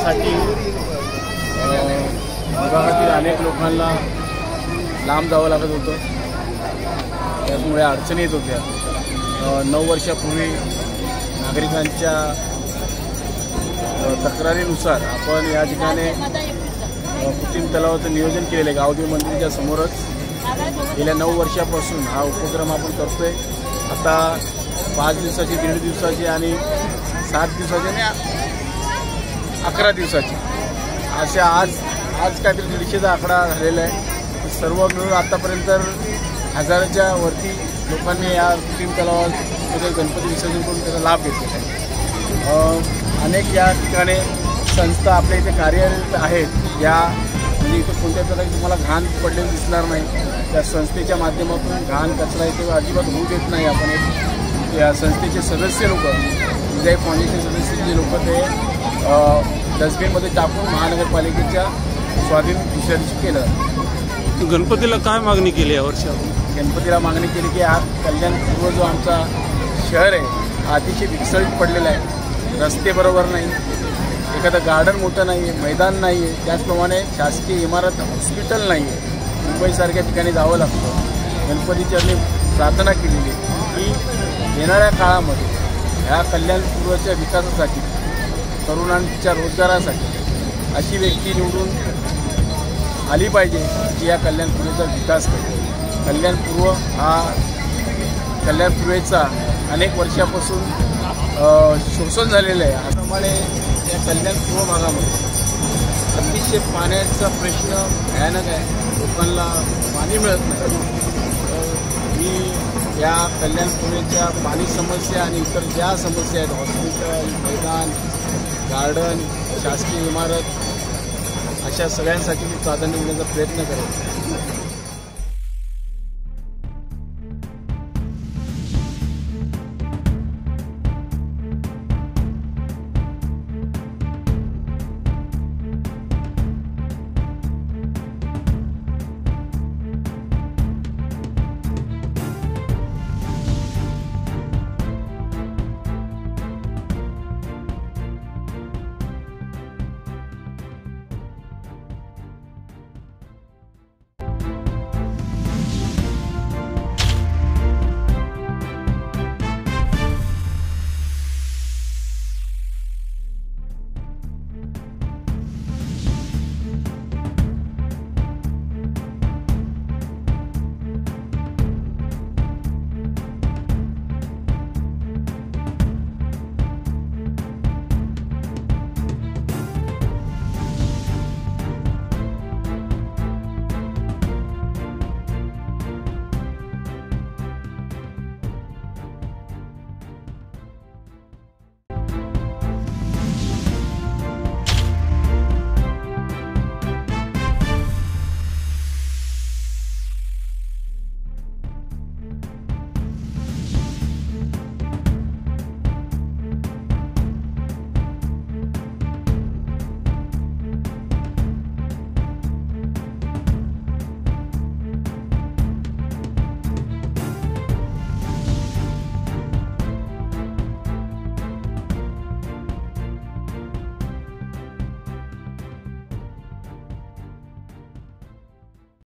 साठी विभागातील अनेक लोकांना लांब जावं लागत होतं, त्यामुळे अडचणी येत होत्या। 9 वर्षापूर्वी नागरिकांच्या तक्रारीनुसार आपण या ठिकाणी कृत्रिम तलावाचं नियोजन केलेलं आहे। गावदेव मंदिराच्या समोरच गेल्या 9 वर्षापासून हा उपक्रम आपण करतोय। आता 5 दिवसाची, 1.5 दिवसाची आणि 7 दिवसाची आणि 11 दिवसाची असे आज काहीतरी 150चा आकडा झालेला आहे। सर्व मिळून आतापर्यंत 1000च्या वरती लोकांनी या कृत्रिम तलावामध्ये गणपती विसर्जन करून त्याचा लाभ घेतलेला आहे। अनेक या ठिकाणी संस्था आपल्या इथे कार्यरत आहेत या, म्हणजे इथे कोणत्या प्रकारे तुम्हाला घाण पडलेली दिसणार नाही. त्या संस्थेच्या माध्यमातून घाण कचरा इथे अजिबात होऊ देत नाही. आपण या संस्थेचे सदस्य लोक, विजय फाउंडेशन सदस्य जे लोक ते डस्टबिनमध्ये टाकून महानगरपालिकेच्या स्वाधीन दुसऱ्या दिवशी केलं. गणपतीला काय मागणी केली यावर्षी? गणपतीला मागणी केली की हा कल्याणपूर्व जो आमचा शहर आहे हा अतिशय विस्कळीत पडलेला आहे. रस्ते बरोबर नाही, एखादं गार्डन मोठं नाही आहे, मैदान नाही आहे, त्याचप्रमाणे शासकीय इमारत हॉस्पिटल नाही आहे. मुंबईसारख्या ठिकाणी जावं लागतं. गणपतीची आम्ही प्रार्थना केलेली की येणाऱ्या काळामध्ये ह्या कल्याणपूर्वच्या विकासासाठी, तरुणांच्या रोजगारासाठी अशी व्यक्ती निवडून आली पाहिजे जी या कल्याणपूर्वेचा विकास करते. कल्याणपूर्व हा कल्याणपूर्वेचा अनेक वर्षापासून शोषण झालेलं आहे. त्याप्रमाणे या कल्याणपूर्व भागामध्ये अतिशय पाण्याचा प्रश्न भयानक आहे. लोकांना पाणी मिळत नाही. मी या कल्याणपूर्वेच्या पाणी समस्या आणि इतर ज्या समस्या आहेत, हॉस्पिटल, मैदान, गार्डन, शासकीय इमारत, अशा सगळ्यांसाठी मी प्राधान्य देण्याचा प्रयत्न करेन.